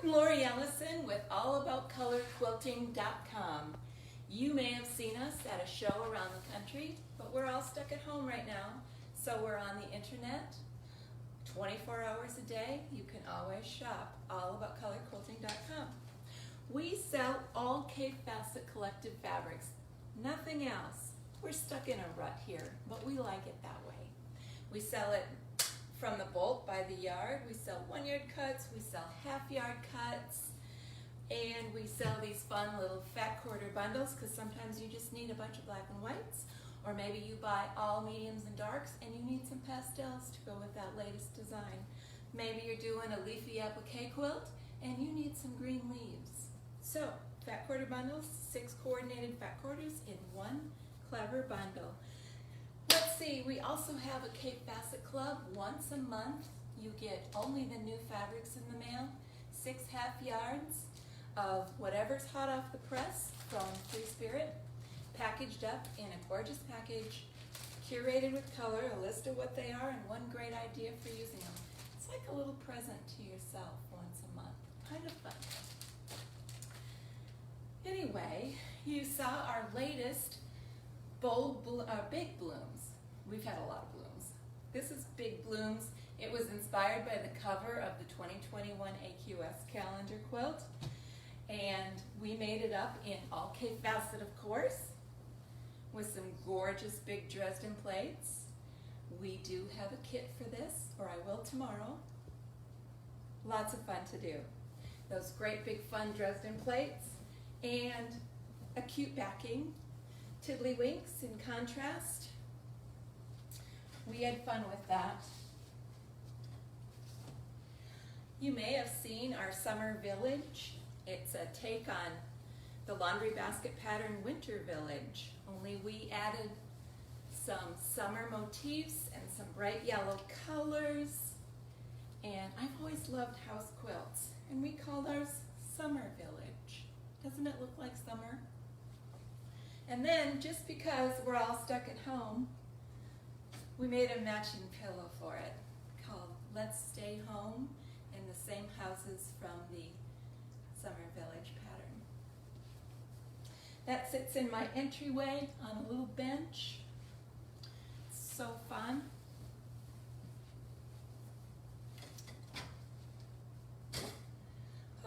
Lori Ellison with allaboutcolorquilting.com. You may have seen us at a show around the country, but we're all stuck at home right now, so we're on the internet 24 hours a day. You can always shop allaboutcolorquilting.com. We sell all Cape Facet collective fabrics, nothing else. We're stuck in a rut here, but we like it that way. We sell it from the bolt by the yard. We sell 1-yard cuts, we sell half-yard cuts, and we sell these fun little fat quarter bundles because sometimes you just need a bunch of black and whites, or maybe you buy all mediums and darks and you need some pastels to go with that latest design. Maybe you're doing a leafy applique quilt and you need some green leaves. So, fat quarter bundles, 6 coordinated fat quarters in one clever bundle. Let's see, we also have a Cape Facet Club. Once a month, you get only the new fabrics in the mail, 6 half yards of whatever's hot off the press from Free Spirit, packaged up in a gorgeous package, curated with color, a list of what they are, and one great idea for using them. It's like a little present to yourself once a month. Kind of fun. Anyway, you saw our latest big blooms. We've had a lot of blooms. This is Big Blooms. It was inspired by the cover of the 2021 AQS calendar quilt, and we made it up in all Cape Facet, of course, with some gorgeous big Dresden plates. We do have a kit for this, or I will tomorrow. Lots of fun to do. Those great big fun Dresden plates and a cute backing. Tiddlywinks in contrast. We had fun with that. You may have seen our Summer Village. It's a take on the laundry basket pattern Winter Village, only we added some summer motifs and some bright yellow colors. And I've always loved house quilts, and we called ours Summer Village. Doesn't it look like summer? And then, just because we're all stuck at home, we made a matching pillow for it called Let's Stay Home in the same houses from the Summer Village pattern. That sits in my entryway on a little bench. It's so fun.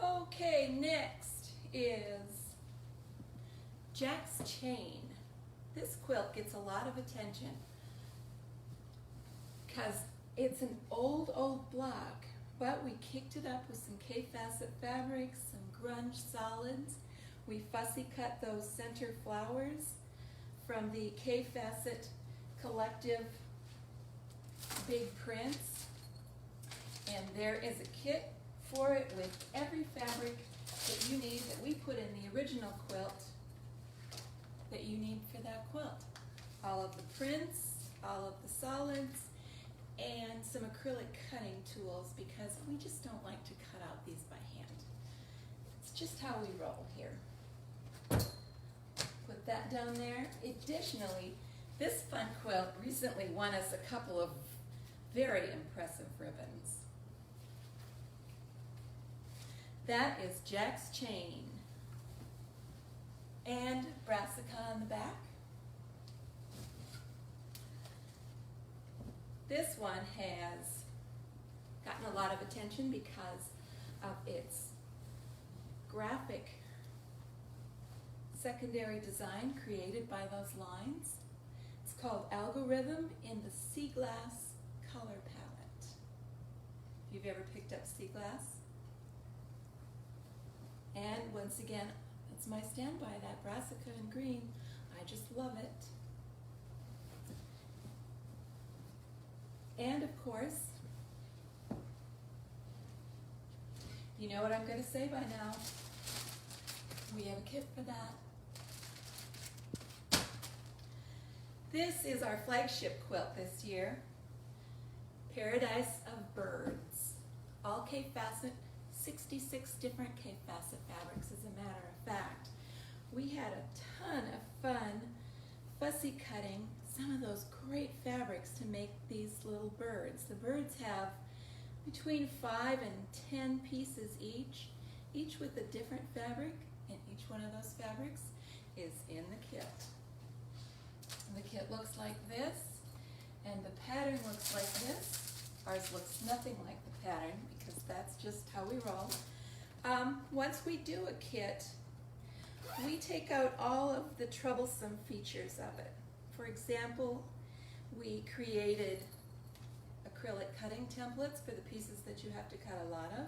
Okay, next is Jack's Chain. This quilt gets a lot of attention because it's an old block, but we kicked it up with some Cape Facet fabrics, some grunge solids. We fussy cut those center flowers from the Cape Facet collective big prints, and there is a kit for it with every fabric that you need that we put in the original quilt that you need for that quilt. All of the prints, all of the solids, and some acrylic cutting tools because we just don't like to cut out these by hand. It's just how we roll here. Put that down there. Additionally, this fun quilt recently won us a couple of very impressive ribbons. That is Jack's Chain and brassica on the back. This one has gotten a lot of attention because of its graphic secondary design created by those lines. It's called Algorithm in the Sea Glass color palette. If you've ever picked up sea glass. And once again, it's my standby, that brassica in green. I just love it. And of course, you know what I'm going to say by now. We have a kit for that. This is our flagship quilt this year, Paradise of Birds. All Cape Facet, 66 different Cape Facet fabrics, as a matter of fact. We had a ton of fun fussy cutting some of those great fabrics to make these little birds. The birds have between 5 and 10 pieces each, each with a different fabric, and each one of those fabrics is in the kit. The kit looks like this, and the pattern looks like this. Ours looks nothing like the pattern because that's just how we roll. Once we do a kit, we take out all of the troublesome features of it. For example, we created acrylic cutting templates for the pieces that you have to cut a lot of,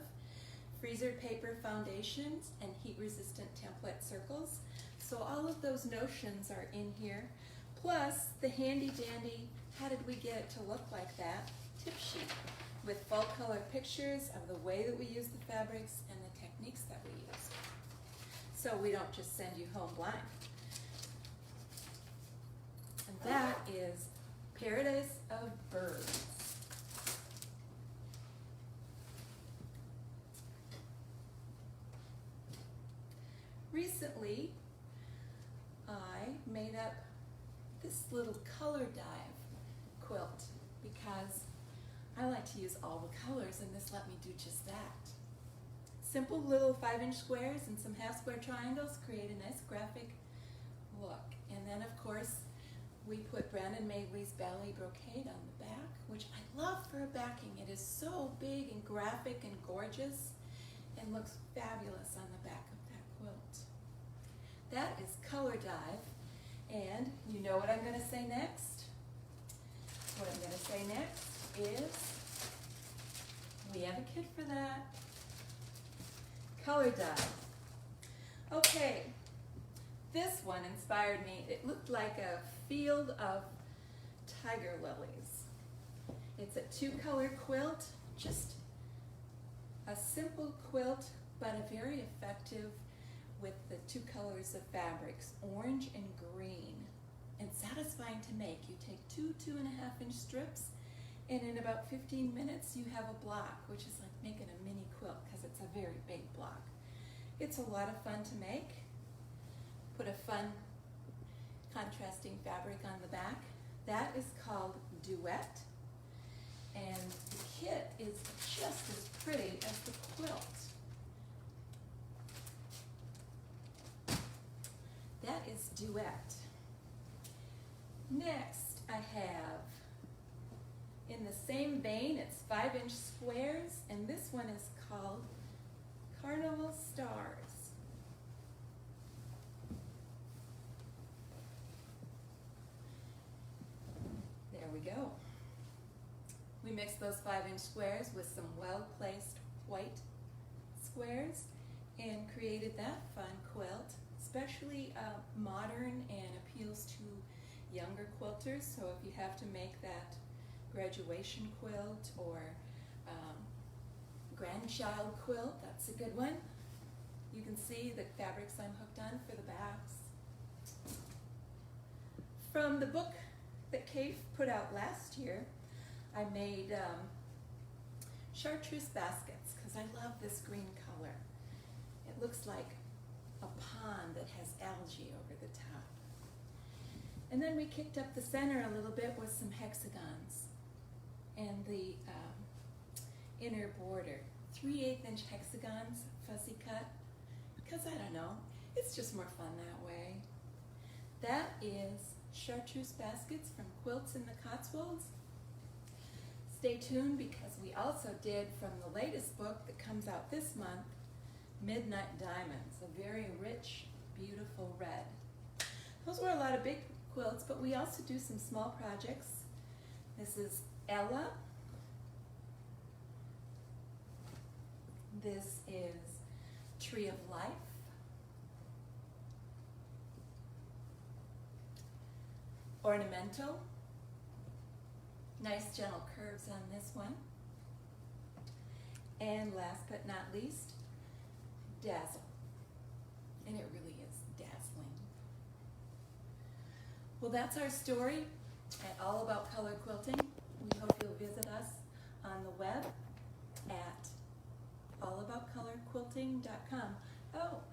freezer paper foundations, and heat-resistant template circles. So all of those notions are in here, plus the handy-dandy how did we get it to look like that tip sheet with full color pictures of the way that we use the fabrics and the techniques that we use. So we don't just send you home blind. And that is Paradise of Birds. Recently, I made up this little color dive quilt because I like to use all the colors, and this let me do just that. Simple little 5-inch squares and some half-square triangles create a nice graphic look. And then, of course, we put Brandon Madeley's Ballet Brocade on the back, which I love for a backing. It is so big and graphic and gorgeous and looks fabulous on the back of that quilt. That is Color Dive, and you know what I'm going to say next? What I'm going to say next is we have a kit for that. Color Dive. Okay, this one inspired me. It looked like a field of tiger lilies. It's a 2-color quilt, just a simple quilt, but a very effective with the 2 colors of fabrics, orange and green, and satisfying to make. You take 2 2.5-inch strips, and in about 15 minutes you have a block, which is like making a mini quilt because it's a very big block. It's a lot of fun to make. Put a fun contrasting fabric on the back. That is called Duet, and the kit is just as pretty as the quilt. That is Duet. Next, I have, in the same vein, it's 5-inch squares, and this one is called Carnival Stars. There we go. We mixed those 5-inch squares with some well-placed white squares and created that fun quilt, especially modern and appeals to younger quilters. So if you have to make that graduation quilt or grandchild quilt, that's a good one. You can see the fabrics I'm hooked on for the backs. From the book that Kate put out last year, I made Chartreuse Baskets because I love this green color. It looks like a pond that has algae over the top. And then we kicked up the center a little bit with some hexagons and the inner border. 3/8-inch hexagons, fussy cut, because I don't know, it's just more fun that way. That is Chartreuse Baskets from Quilts in the Cotswolds. Stay tuned because we also did from the latest book that comes out this month, Midnight Diamonds, a very rich, beautiful red. Those were a lot of big quilts, but we also do some small projects. This is Ella. This is Tree of Life. Ornamental. Nice gentle curves on this one. And last but not least, Dazzle. And it really is dazzling. Well, that's our story at All About Color Quilting. We hope you'll visit us on the web at allaboutcolorquilting.com. Oh,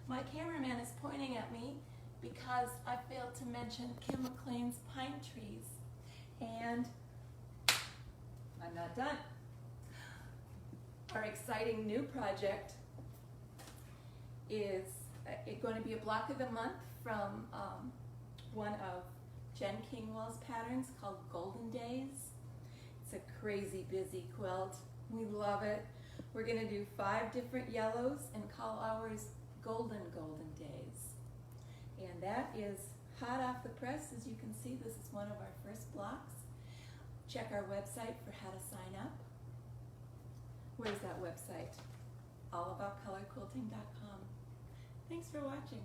my cameraman is pointing at me because I failed to mention Kim McLean's pine trees. And I'm not done. Our exciting new project is going to be a block of the month from one of Jen Kingwell's patterns called Golden Days. It's a crazy busy quilt. We love it. We're going to do 5 different yellows and call ours Golden Days. And that is hot off the press. As you can see, this is one of our first blocks. Check our website for how to sign up. Where's that website? allaboutcolorquilting.com. Thanks for watching.